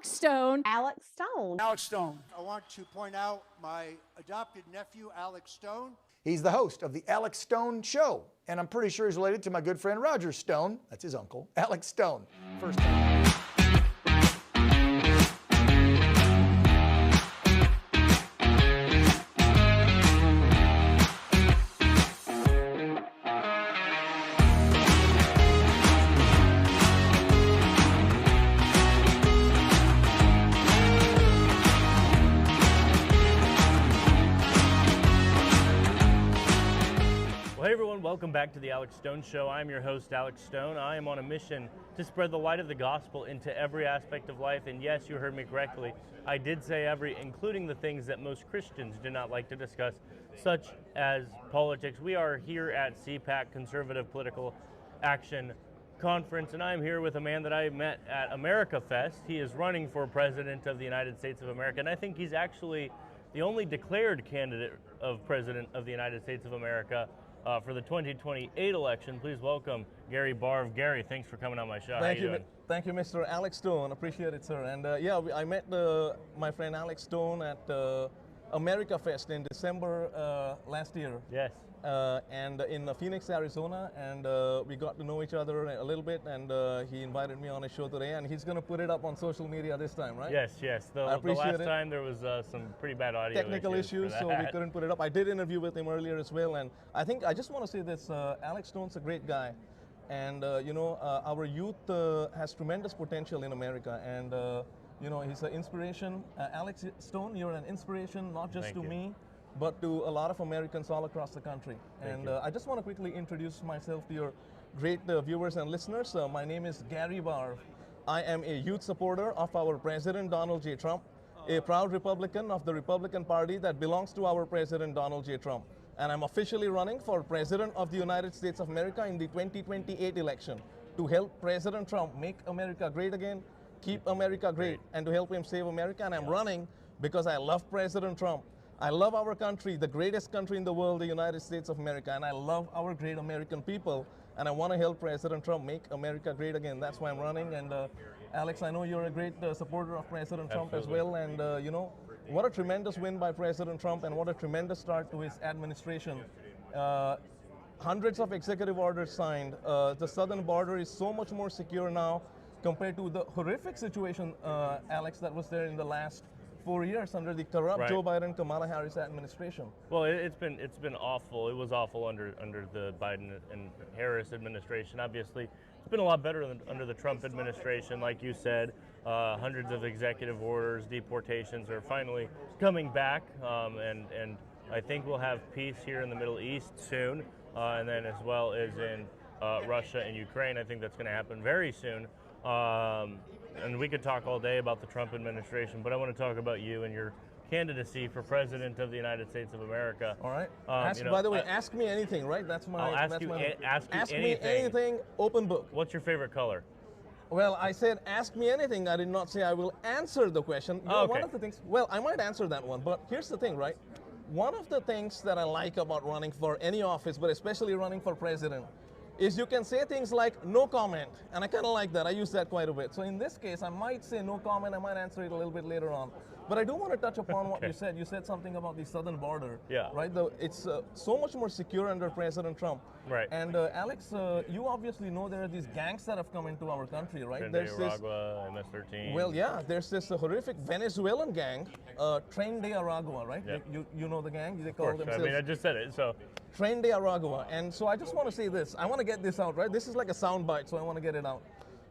Alex Stone. Alex Stone. Alex Stone. I want to point out my adopted nephew, Alex Stone. He's the host of the Alex Stone Show, and I'm pretty sure he's related to my good friend Roger Stone. That's his uncle, Alex Stone. First time. Hey everyone, welcome back to the Alex Stone Show. I'm your host, Alex Stone. I am on a mission to spread the light of the gospel into every aspect of life. And yes, you heard me correctly. I did say every, including the things that most Christians do not like to discuss, such as politics. We are here at CPAC, Conservative Political Action Conference, and I'm here with a man that I met at America Fest. He is running for President of the United States of America, and I think he's actually the only declared candidate of President of the United States of America for the 2028 election. Please welcome Gary Barve. Gary, thanks for coming on my show. Thank you, Mr. Alex Stone. Appreciate it, sir. And I met my friend Alex Stone at America Fest in December last year. Yes. And in Phoenix, Arizona, and we got to know each other a little bit, and he invited me on his show today, and he's going to put it up on social media this time, right? Yes. The last time there was some pretty bad audio technical issues, so we couldn't put it up. I did interview with him earlier as well, and I think I just want to say this, Alex Stone's a great guy, and our youth has tremendous potential in America, and he's an inspiration. Alex Stone, you're an inspiration, not just to me, but to a lot of Americans all across the country. And I just want to quickly introduce myself to your great viewers and listeners. My name is Gary Barve. I am a youth supporter of our President Donald J. Trump, a proud Republican of the Republican Party that belongs to our President Donald J. Trump. And I'm officially running for President of the United States of America in the 2028 election to help President Trump make America great again, keep America great, and to help him save America. And I'm running because I love President Trump. I love our country, the greatest country in the world, the United States of America, and I love our great American people, and I want to help President Trump make America great again. That's why I'm running, and Alex, I know you're a great supporter of President Trump as well, and what a tremendous win by President Trump, and what a tremendous start to his administration. Hundreds of executive orders signed. The southern border is so much more secure now compared to the horrific situation, Alex, that was there in the last 4 years under the corrupt Joe Biden, Kamala Harris administration. Well, it's been awful. It was awful under the Biden and Harris administration. Obviously, it's been a lot better than under the Trump administration. Like you said, hundreds of executive orders, deportations are finally coming back, and I think we'll have peace here in the Middle East soon, and then as well as in Russia and Ukraine. I think that's going to happen very soon. And we could talk all day about the Trump administration, but I want to talk about you and your candidacy for President of the United States of America. All right. By the way, ask me anything, right? That's my. I'll ask you anything. Me anything. Open book. What's your favorite color? Well, I said ask me anything. I did not say I will answer the question. Okay. One of the things. Well, I might answer that one, but here's the thing, right? One of the things that I like about running for any office, but especially running for president, is you can say things like no comment, and I kind of like that. I use that quite a bit. So in this case, I might say no comment. I might answer it a little bit later on. But I do want to touch upon what you said. You said something about the southern border. Yeah. Right? It's so much more secure under President Trump. Right. And Alex, you obviously know there are these gangs that have come into our country, right? There's ARAGUA, MS-13. Well, yeah. There's this horrific Venezuelan gang, TREN de ARAGUA, right? Yeah. You know the gang? They of call course. themselves. I mean, I just said it, so. TREN de ARAGUA. And so I just want to say this. I want to get this out, right? This is like a sound bite, so I want to get it out.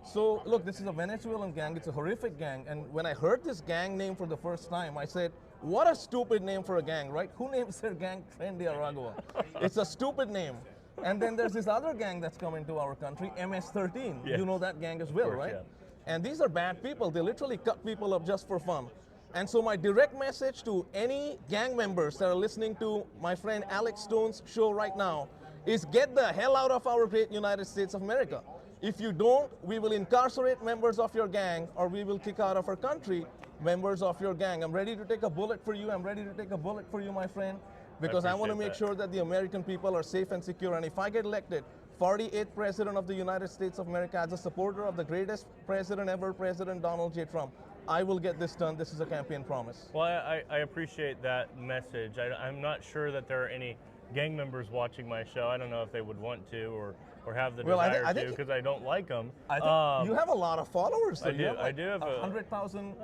So look, this is a Venezuelan gang. It's a horrific gang. And when I heard this gang name for the first time, I said, what a stupid name for a gang, right? Who names their gang TREN de ARAGUA? It's a stupid name. And then there's this other gang that's come into our country, MS-13. Yes. You know that gang as well, Of course, right? yeah. And these are bad people. They literally cut people up just for fun. And so my direct message to any gang members that are listening to my friend Alex Stone's show right now is get the hell out of our great United States of America. If you don't, we will incarcerate members of your gang, or we will kick out of our country members of your gang. I'm ready to take a bullet for you. I'm ready to take a bullet for you, my friend, because I want to make sure that the American people are safe and secure. And if I get elected 48th President of the United States of America as a supporter of the greatest president ever, President Donald J. Trump, I will get this done. This is a campaign promise. Well, I appreciate that message. I'm not sure that there are any gang members watching my show. I don't know if they would want to or have the desire to because I don't like them. I think you have a lot of followers. So I do have 100,000.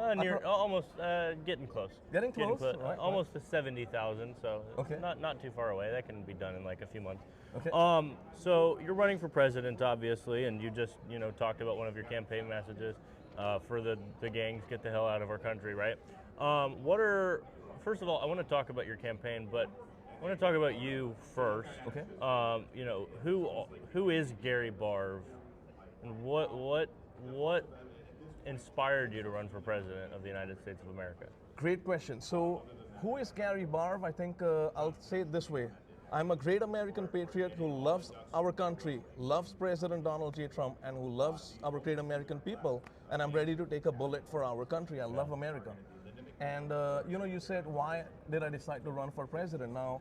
Almost getting close. Getting close. Right, almost to 70,000. So okay. not too far away. That can be done in like a few months. Okay. So you're running for president, obviously, and you just talked about one of your campaign messages for the gangs, get the hell out of our country, right? First of all, I want to talk about your campaign, but I want to talk about you first. Okay. Who is Gary Barve, and what inspired you to run for president of the United States of America? Great question. So, who is Gary Barve? I think I'll say it this way. I'm a great American patriot who loves our country, loves President Donald J. Trump, and who loves our great American people. And I'm ready to take a bullet for our country. I love America. And you said, why did I decide to run for president? Now,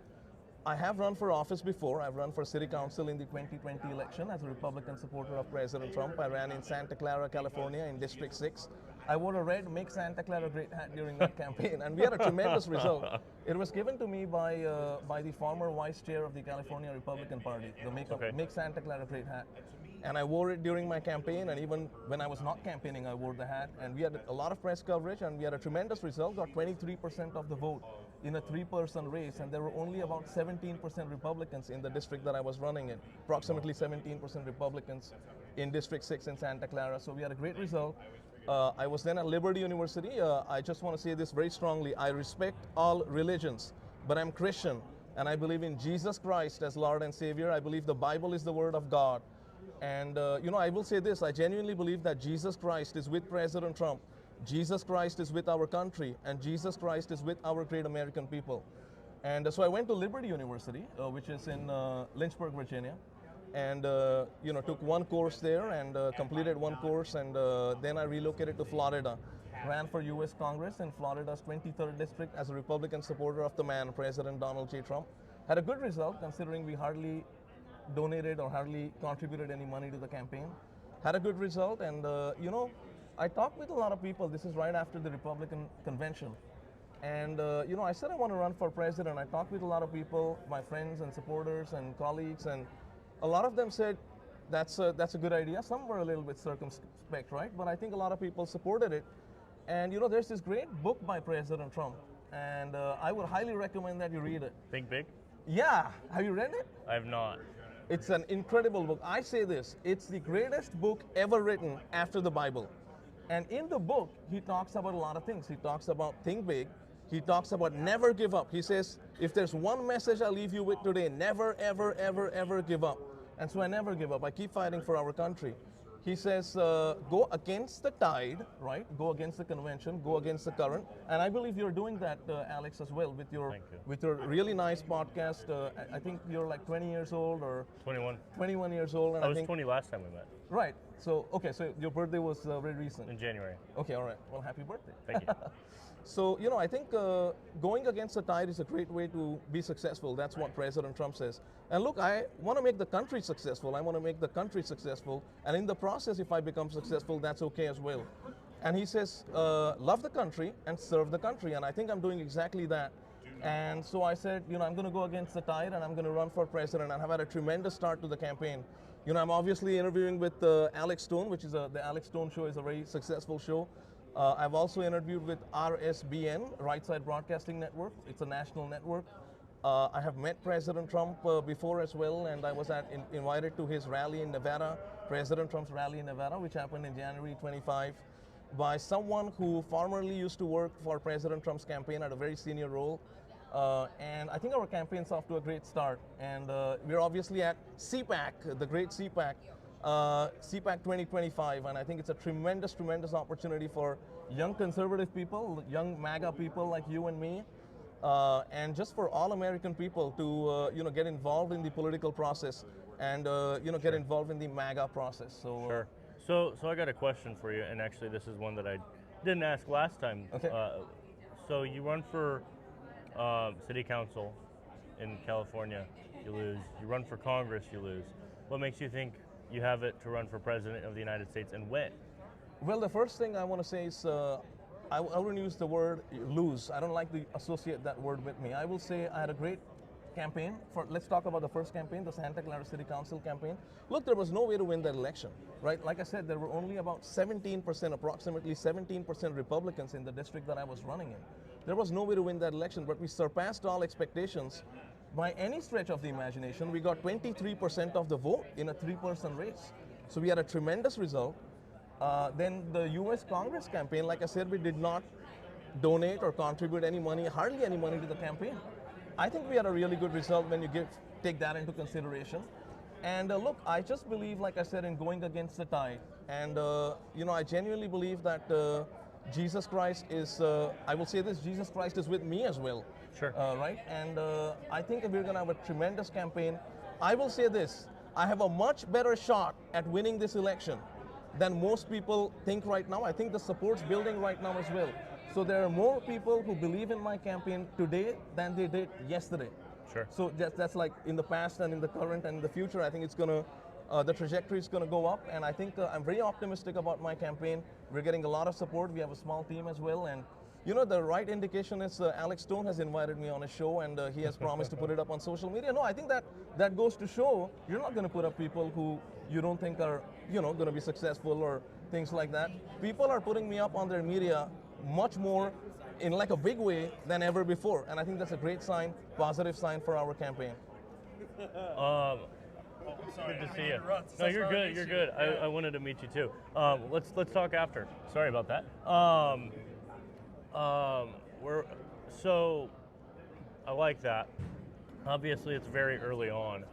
I have run for office before. I've run for city council in the 2020 election as a Republican supporter of President Trump. I ran in Santa Clara, California in District 6. I wore a red Make Santa Clara Great hat during that campaign, and we had a tremendous result. It was given to me by the former vice chair of the California Republican Party, the Make Santa Clara Great hat. And I wore it during my campaign, and even when I was not campaigning, I wore the hat. And we had a lot of press coverage, and we had a tremendous result, got 23% of the vote in a 3-person race, and there were only about 17% Republicans in the district that I was running in, approximately 17% Republicans in District 6 in Santa Clara. So we had a great result. I was then at Liberty University. I just want to say this very strongly. I respect all religions, but I'm Christian, and I believe in Jesus Christ as Lord and Savior. I believe the Bible is the Word of God. And, I will say this. I genuinely believe that Jesus Christ is with President Trump. Jesus Christ is with our country, and Jesus Christ is with our great American people. And so I went to Liberty University, which is in Lynchburg, Virginia. And took one course there and completed one course, and then I relocated to Florida, ran for U.S. Congress in Florida's 23rd district as a Republican supporter of the man, President Donald J. Trump. Had a good result considering we hardly donated or hardly contributed any money to the campaign. Had a good result, and I talked with a lot of people. This is right after the Republican convention. And I said I want to run for president. I talked with a lot of people, my friends and supporters and colleagues, and a lot of them said, that's a good idea. Some were a little bit circumspect, right? But I think a lot of people supported it. And there's this great book by President Trump, and I would highly recommend that you read it. Think Big? Yeah. Have you read it? I have not. It's an incredible book. I say this, it's the greatest book ever written after the Bible. And in the book, he talks about a lot of things. He talks about think big. He talks about never give up. He says, if there's one message I'll leave you with today, never, ever, ever, ever give up. And so I never give up. I keep fighting for our country. He says, go against the tide, right? Go against the convention, go against the current. And I believe you're doing that, Alex, as well, with your really nice podcast. I think you're like 20 years old or 21. 21 years old. And I was 20 last time we met. Right. So, okay, so your birthday was very recent. In January. Okay, all right. Well, happy birthday. Thank you. So, I think going against the tide is a great way to be successful. That's what President Trump says. And look, I want to make the country successful. I want to make the country successful. And in the process, if I become successful, that's okay as well. And he says, love the country and serve the country. And I think I'm doing exactly that. And so I said, I'm going to go against the tide and I'm going to run for president. And I've had a tremendous start to the campaign. I'm obviously interviewing with Alex Stone, which is the Alex Stone Show is a very successful show. I've also interviewed with RSBN, Right Side Broadcasting Network. It's a national network. I have met President Trump before as well, and I was invited to his rally in Nevada, President Trump's rally in Nevada, which happened in January 25, by someone who formerly used to work for President Trump's campaign at a very senior role. And I think our campaign's off to a great start. And we're obviously at CPAC, the great CPAC. CPAC 2025, and I think it's a tremendous, tremendous opportunity for young conservative people, young MAGA people like you and me, and just for all American people to get involved in the political process and get involved in the MAGA process. So, sure. So I got a question for you, and actually this is one that I didn't ask last time. Okay. So you run for city council in California, you lose. You run for Congress, you lose. What makes you think you have it to run for president of the United States, and when? Well, the first thing I want to say is I wouldn't use the word lose. I don't like to associate that word with me. I will say I had a great campaign. Let's talk about the first campaign, the Santa Clara City Council campaign. Look, there was no way to win that election, right? Like I said, there were only about 17%, approximately 17% Republicans in the district that I was running in. There was no way to win that election, but we surpassed all expectations. By any stretch of the imagination, we got 23% of the vote in a 3-person race. So we had a tremendous result. Then the US Congress campaign, like I said, we did not donate or contribute any money, hardly any money to the campaign. I think we had a really good result when you take that into consideration. And look, I just believe, like I said, in going against the tide. And I genuinely believe that Jesus Christ is, I will say this, Jesus Christ is with me as well. Sure. Right? And I think we're going to have a tremendous campaign. I will say this, I have a much better shot at winning this election than most people think right now. I think the support's building right now as well. So there are more people who believe in my campaign today than they did yesterday. Sure. So that's like in the past and in the current and in the future, I think it's going to, the trajectory is going to go up. And I think I'm very optimistic about my campaign. We're getting a lot of support. We have a small team as well. And the right indication is Alex Stone has invited me on a show, and he has promised to put it up on social media. No, I think that goes to show you're not going to put up people who you don't think are, going to be successful or things like that. People are putting me up on their media much more in like a big way than ever before. And I think that's a great sign, positive sign for our campaign. Good to see you. No, you're good. You're good. I wanted to meet you too. Let's talk after. Sorry about that. So I like that. Obviously, it's very early on.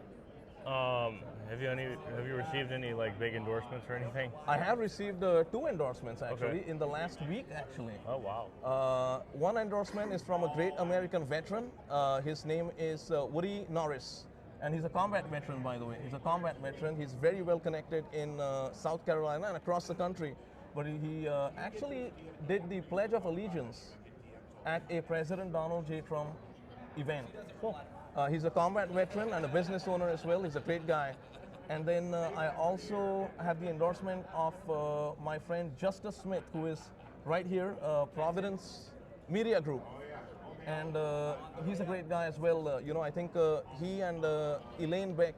Have you received any like big endorsements or anything? I have received 2 endorsements actually in the last week actually. Oh wow. One endorsement is from a great American veteran. His name is Woody Norris. And he's a combat veteran, by the way. He's a combat veteran. He's very well connected in South Carolina and across the country. But he actually did the Pledge of Allegiance at a President Donald J. Trump event. Cool. He's a combat veteran and a business owner as well. He's a great guy. And then I also have the endorsement of my friend Justus Smith, who is right here, Providence Media Group. And he's a great guy as well. I think he and Elaine Beck,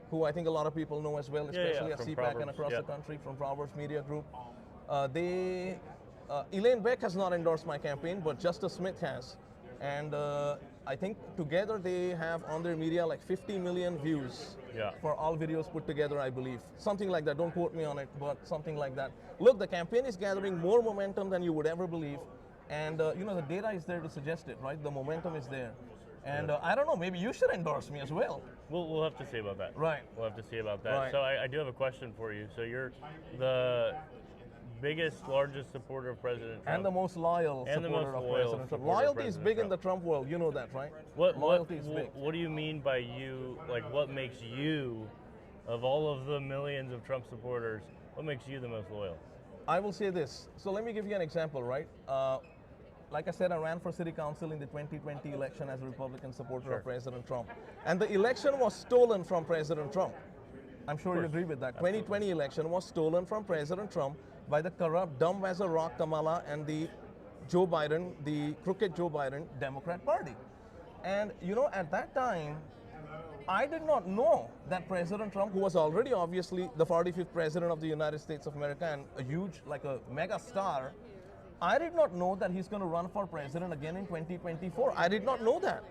who I think a lot of people know as well, especially at CPAC Proverbs, and across the country, from Proverbs Media Group. Elaine Beck has not endorsed my campaign, but Justus Smith has. And I think together they have on their media like 50 million views for all videos put together, I believe. Something like that, don't quote me on it, but something like that. Look, the campaign is gathering more momentum than you would ever believe. And the data is there to suggest it, right? The momentum is there. And I don't know, maybe you should endorse me as well. We'll have to see about that. Right. We'll have to see about that. Right. So I do have a question for you. So you're the biggest, largest supporter of President Trump. And the most loyal supporter of President Trump. Loyalty is big in the Trump world, you know that, right? Loyalty is big. What do you mean by you, like what makes you, of all of the millions of Trump supporters, what makes you the most loyal? I will say this. So let me give you an example, right? Like I said, I ran for city council in the 2020 election as a Republican supporter of President Trump. And the election was stolen from President Trump. I'm sure you agree with that. Absolutely. 2020 election was stolen from President Trump by the corrupt, dumb as a rock Kamala and the Joe Biden, the crooked Joe Biden Democrat Party. And at that time, I did not know that President Trump, who was already obviously the 45th President of the United States of America and a huge, like a mega star, I did not know that he's going to run for president again in 2024. I did not know that.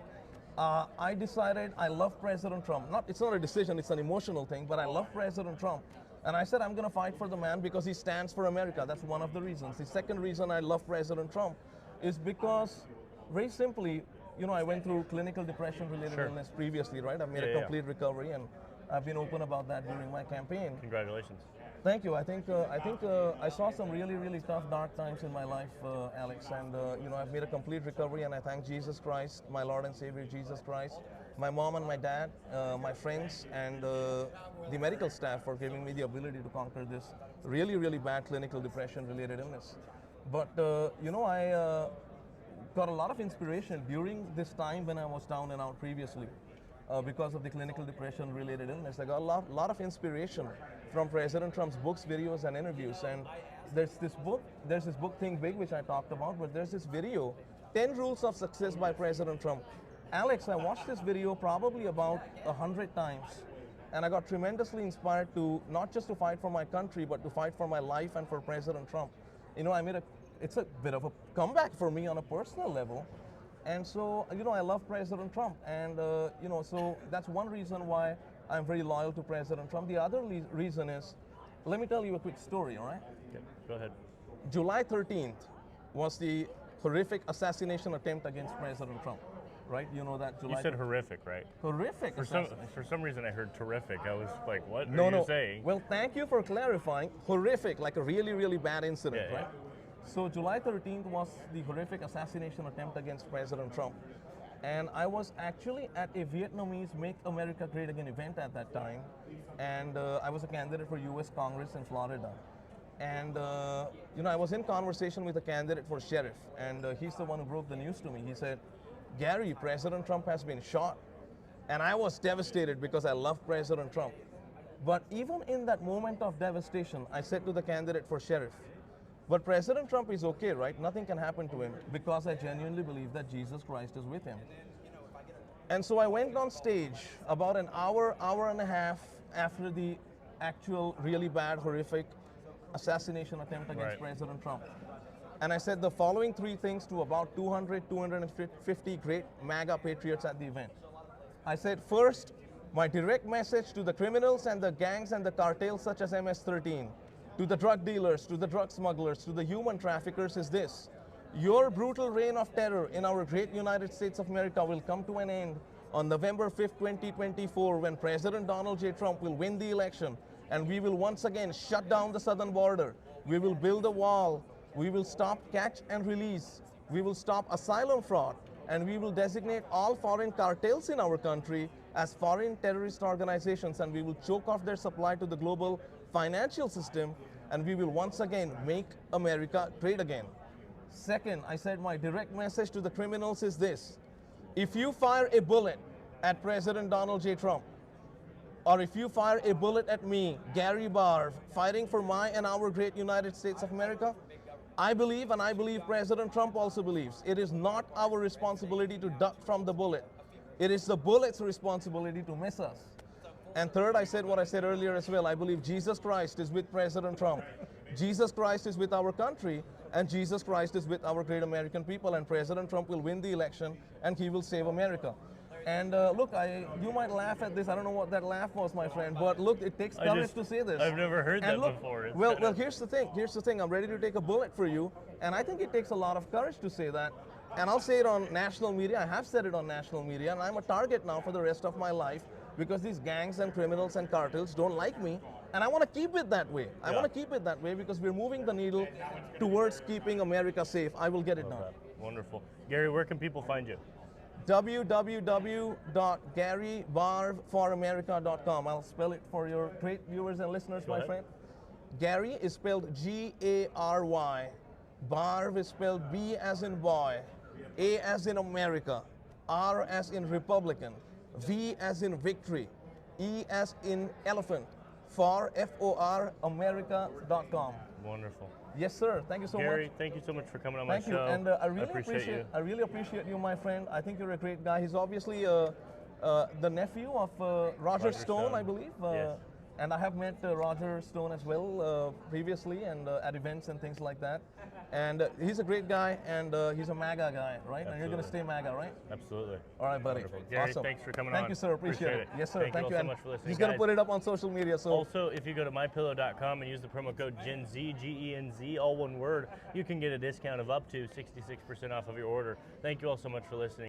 I decided I love President Trump. It's not a decision, it's an emotional thing, but I love President Trump. And I said I'm going to fight for the man because he stands for America. That's one of the reasons. The second reason I love President Trump is because, very simply, I went through clinical depression-related illness previously, right? I've made a complete recovery, and I've been open about that during my campaign. Congratulations. Thank you. I think I saw some really, really tough, dark times in my life, Alex, and I've made a complete recovery, and I thank Jesus Christ, my Lord and Savior Jesus Christ, my mom and my dad, my friends, and the medical staff for giving me the ability to conquer this really, really bad clinical depression-related illness. But I got a lot of inspiration during this time when I was down and out previously. Because of the clinical depression-related illness, I got a lot of inspiration from President Trump's books, videos, and interviews. And there's this book Think Big, which I talked about, but there's this video, 10 Rules of Success by President Trump. Alex, I watched this video probably about 100 times, and I got tremendously inspired to not just to fight for my country, but to fight for my life and for President Trump. You know, it's a bit of a comeback for me on a personal level. And so, you know, I love President Trump, and you know, so that's one reason why I'm very loyal to President Trump. The other reason is, let me tell you a quick story, all right? Okay, go ahead. July 13th was the horrific assassination attempt against President Trump, right? You know that July. You said horrific, right? Horrific. For some reason, I heard terrific. I was like, what are No. you saying? Well, thank you for clarifying. Horrific, like a really, really bad incident, Yeah, right? So July 13th was the horrific assassination attempt against President Trump. And I was actually at a Vietnamese Make America Great Again event at that time. And I was a candidate for US Congress in Florida. And you know, I was in conversation with a candidate for sheriff, and he's the one who broke the news to me. He said, Gary, President Trump has been shot. And I was devastated because I love President Trump. But even in that moment of devastation, I said to the candidate for sheriff, but President Trump is okay, right? Nothing can happen to him, because I genuinely believe that Jesus Christ is with him. And so I went on stage about an hour and a half after the actual really bad, horrific assassination attempt against President Trump. And I said the following three things to about 250 great MAGA patriots at the event. I said, first, my direct message to the criminals and the gangs and the cartels such as MS-13, to the drug dealers, to the drug smugglers, to the human traffickers is this: your brutal reign of terror in our great United States of America will come to an end on November 5th, 2024, when President Donald J. Trump will win the election, and we will once again shut down the southern border. We will build a wall. We will stop catch and release. We will stop asylum fraud, and we will designate all foreign cartels in our country as foreign terrorist organizations, and we will choke off their supply to the global financial system, and we will once again make America great again. Second, I said my direct message to the criminals is this: if you fire a bullet at President Donald J. Trump, or if you fire a bullet at me, Gary Barve, fighting for my and our great United States of America, I believe, and I believe President Trump also believes, it is not our responsibility to duck from the bullet. It is the bullet's responsibility to miss us. And third, I said what I said earlier as well. I believe Jesus Christ is with President Trump. Jesus Christ is with our country, and Jesus Christ is with our great American people, and President Trump will win the election, and he will save America. And look, you might laugh at this. I don't know what that laugh was, my friend, but look, it takes courage to say this. I've never heard and that look, before. Well, here's the thing. Here's the thing. I'm ready to take a bullet for you, and I think it takes a lot of courage to say that. And I'll say it on national media. I have said it on national media, and I'm a target now for the rest of my life, because these gangs and criminals and cartels don't like me, and I want to keep it that way. I want to keep it that way because we're moving the needle towards keeping America safe. I will get it done. Wonderful. Gary, where can people find you? www.garybarveforamerica.com. I'll spell it for your great viewers and listeners, my friend. Gary is spelled G-A-R-Y. Barve is spelled B as in boy, A as in America, R as in Republican, V as in victory, E as in elephant, for F-O-R America.com. Wonderful. Yes, sir. Thank you so much. Gary, thank you so much for coming on my show. Thank you, and I really appreciate you, my friend. I think you're a great guy. He's obviously the nephew of Roger Stone, I believe. Yes. And I have met Roger Stone as well previously, and at events and things like that. And he's a great guy, and he's a MAGA guy, right? Absolutely. And you're going to stay MAGA, right? Absolutely. All right, buddy. Wonderful. Gary, awesome. Thanks for coming on. Thank you, sir. Appreciate it. Yes, sir. Thank you all so And much for listening. he's going to put it up on social media. So also, if you go to mypillow.com and use the promo code GENZ, G-E-N-Z, all one word, you can get a discount of up to 66% off of your order. Thank you all so much for listening.